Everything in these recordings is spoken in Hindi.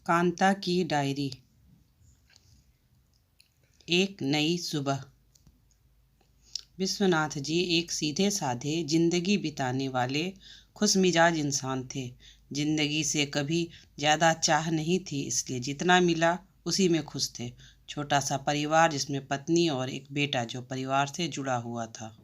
कांता की डायरी। एक नई सुबह। विश्वनाथ जी एक सीधे साधे जिंदगी बिताने वाले खुशमिजाज इंसान थे। जिंदगी से कभी ज़्यादा चाह नहीं थी, इसलिए जितना मिला उसी में खुश थे। छोटा सा परिवार जिसमें पत्नी और एक बेटा जो परिवार से जुड़ा हुआ था।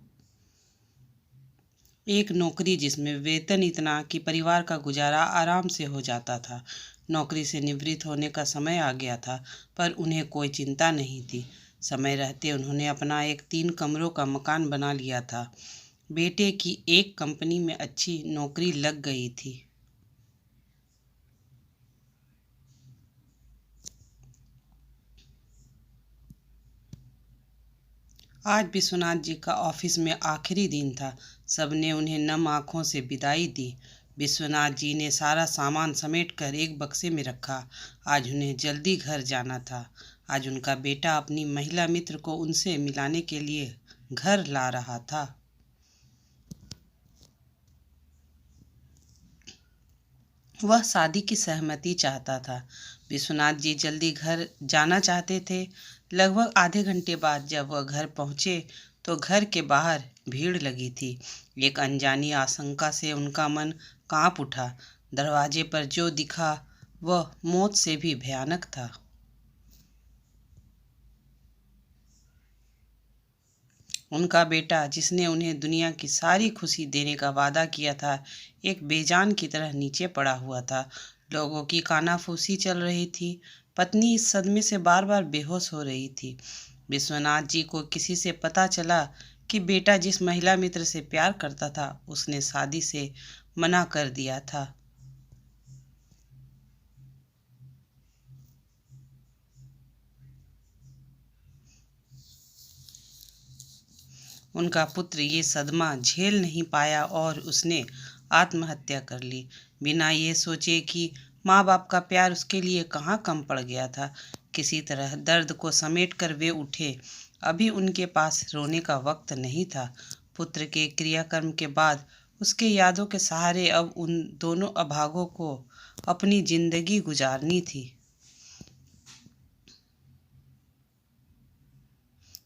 एक नौकरी जिसमें वेतन इतना कि परिवार का गुजारा आराम से हो जाता था। नौकरी से निवृत्त होने का समय आ गया था, पर उन्हें कोई चिंता नहीं थी। समय रहते उन्होंने अपना एक 3 कमरों का मकान बना लिया था। बेटे की एक कंपनी में अच्छी नौकरी लग गई थी। आज विश्वनाथ जी का ऑफिस में आखिरी दिन था। सबने उन्हें नम आंखों से विदाई दी। विश्वनाथ जी ने सारा सामान समेटकर एक बक्से में रखा। आज उन्हें जल्दी घर जाना था। आज उनका बेटा अपनी महिला मित्र को उनसे मिलाने के लिए घर ला रहा था। वह शादी की सहमति चाहता था। विश्वनाथ जी जल्दी घर जाना चाहते थे। लगभग आधे घंटे बाद जब वह घर पहुंचे तो घर के बाहर भीड़ लगी थी। एक अनजानी आशंका से उनका मन कांप उठा। दरवाजे पर जो दिखा वह मौत से भी भयानक था। उनका बेटा, जिसने उन्हें दुनिया की सारी खुशी देने का वादा किया था, एक बेजान की तरह नीचे पड़ा हुआ था। लोगों की कानाफूसी चल रही थी। पत्नी इस सदमे से बार बार बेहोश हो रही थी। विश्वनाथ जी को किसी से पता चला कि बेटा जिस महिला मित्र से प्यार करता था, उसने शादी से मना कर दिया था। उनका पुत्र ये सदमा झेल नहीं पाया और उसने आत्महत्या कर ली, बिना ये सोचे कि माँ बाप का प्यार उसके लिए कहाँ कम पड़ गया था। किसी तरह दर्द को समेट कर वे उठे। अभी उनके पास रोने का वक्त नहीं था। पुत्र के क्रियाकर्म के बाद उसके यादों के सहारे अब उन दोनों अभागों को अपनी जिंदगी गुजारनी थी।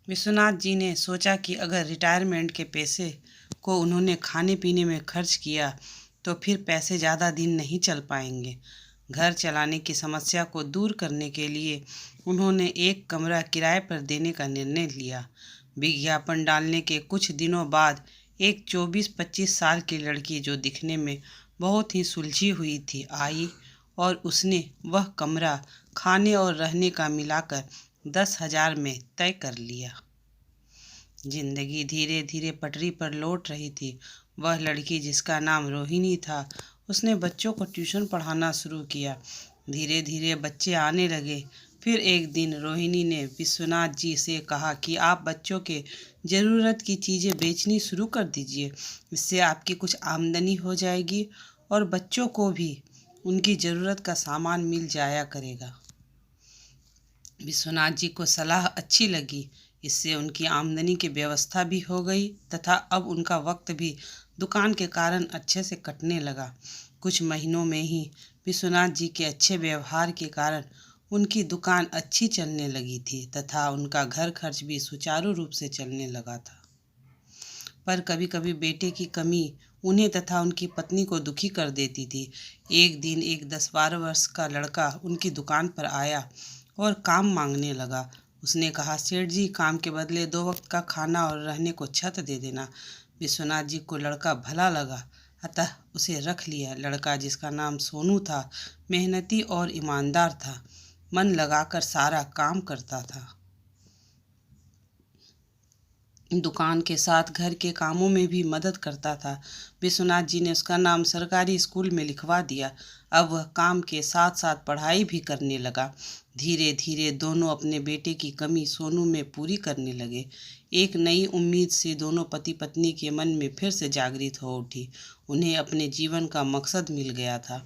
विश्वनाथ जी ने सोचा कि अगर रिटायरमेंट के पैसे को उन्होंने खाने पीने में खर्च किया तो फिर पैसे ज़्यादा दिन नहीं चल पाएंगे। घर चलाने की समस्या को दूर करने के लिए उन्होंने एक कमरा किराए पर देने का निर्णय लिया। विज्ञापन डालने के कुछ दिनों बाद एक 24-25 साल की लड़की, जो दिखने में बहुत ही सुलझी हुई थी, आई और उसने वह कमरा खाने और रहने का मिलाकर 10,000 में तय कर लिया। जिंदगी धीरे धीरे पटरी पर लौट रही थी। वह लड़की, जिसका नाम रोहिणी था, उसने बच्चों को ट्यूशन पढ़ाना शुरू किया। धीरे धीरे बच्चे आने लगे। फिर एक दिन रोहिणी ने विश्वनाथ जी से कहा कि आप बच्चों के ज़रूरत की चीज़ें बेचनी शुरू कर दीजिए। इससे आपकी कुछ आमदनी हो जाएगी और बच्चों को भी उनकी ज़रूरत का सामान मिल जाया करेगा। विश्वनाथ जी को सलाह अच्छी लगी। इससे उनकी आमदनी की व्यवस्था भी हो गई तथा अब उनका वक्त भी दुकान के कारण अच्छे से कटने लगा। कुछ महीनों में ही विश्वनाथ जी के अच्छे व्यवहार के कारण उनकी दुकान अच्छी चलने लगी थी तथा उनका घर खर्च भी सुचारू रूप से चलने लगा था। पर कभी कभी बेटे की कमी उन्हें तथा उनकी पत्नी को दुखी कर देती थी। एक दिन एक 10-12 वर्ष का लड़का उनकी दुकान पर आया और काम मांगने लगा। उसने कहा, सेठ जी, काम के बदले 2 वक्त का खाना और रहने को छत दे देना। विश्वनाथ जी को लड़का भला लगा, अतः उसे रख लिया। लड़का, जिसका नाम सोनू था, मेहनती और ईमानदार था। मन लगाकर सारा काम करता था। दुकान के साथ घर के कामों में भी मदद करता था। विश्वनाथ जी ने उसका नाम सरकारी स्कूल में लिखवा दिया। अब वह काम के साथ साथ पढ़ाई भी करने लगा। धीरे धीरे दोनों अपने बेटे की कमी सोनू में पूरी करने लगे। एक नई उम्मीद से दोनों पति पत्नी के मन में फिर से जागृत हो उठी। उन्हें अपने जीवन का मकसद मिल गया था।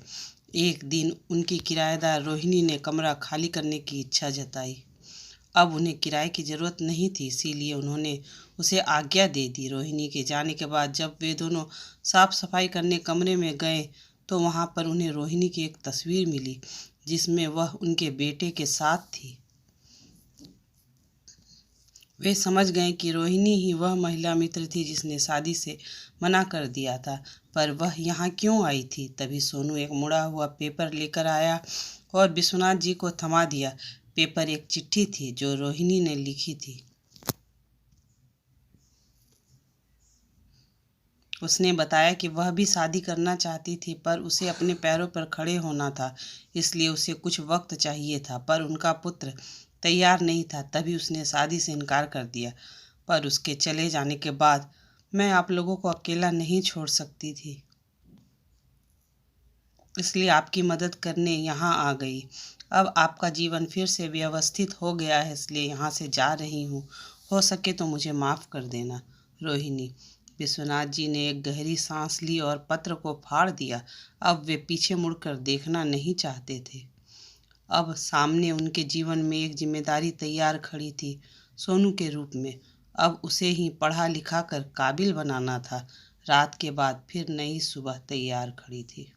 एक दिन उनकी किराएदार रोहिणी ने कमरा खाली करने की इच्छा जताई। अब उन्हें किराए की ज़रूरत नहीं थी, इसीलिए उन्होंने उसे आज्ञा दे दी। रोहिणी के जाने के बाद जब वे दोनों साफ सफाई करने कमरे में गए तो वहाँ पर उन्हें रोहिणी की एक तस्वीर मिली। जिसमें वह उनके बेटे के साथ थी। वे समझ गए कि रोहिणी ही वह महिला मित्र थी जिसने शादी से मना कर दिया था। पर वह यहाँ क्यों आई थी? तभी सोनू एक मुड़ा हुआ पेपर लेकर आया और विश्वनाथ जी को थमा दिया। पेपर एक चिट्ठी थी जो रोहिणी ने लिखी थी। उसने बताया कि वह भी शादी करना चाहती थी, पर उसे अपने पैरों पर खड़े होना था, इसलिए उसे कुछ वक्त चाहिए था। पर उनका पुत्र तैयार नहीं था, तभी उसने शादी से इनकार कर दिया। पर उसके चले जाने के बाद मैं आप लोगों को अकेला नहीं छोड़ सकती थी, इसलिए आपकी मदद करने यहाँ आ गई। अब आपका जीवन फिर से व्यवस्थित हो गया है, इसलिए यहाँ से जा रही हूँ। हो सके तो मुझे माफ़ कर देना, रोहिणी। विश्वनाथ जी ने एक गहरी सांस ली और पत्र को फाड़ दिया। अब वे पीछे मुड़कर देखना नहीं चाहते थे। अब सामने उनके जीवन में एक जिम्मेदारी तैयार खड़ी थी, सोनू के रूप में। अब उसे ही पढ़ा लिखा कर काबिल बनाना था। रात के बाद फिर नई सुबह तैयार खड़ी थी।